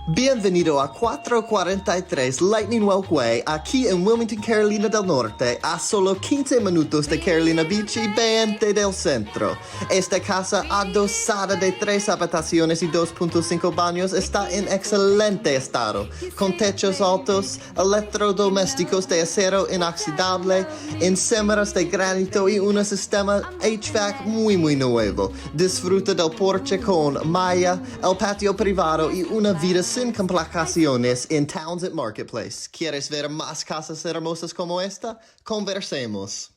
Bienvenido a 443 Lightning Walkway, aquí en Wilmington, Carolina del Norte, a solo 15 minutos de Carolina Beach y 20 del centro. Esta casa adosada de 3 habitaciones y 2.5 baños está en excelente estado, con techos altos, electrodomésticos de acero inoxidable, encémaras de granito y un sistema HVAC muy nuevo. Disfruta del porche con malla, el patio privado y una vida sin complicaciones en Townsend Marketplace. ¿Quieres ver más casas hermosas como esta? Conversemos.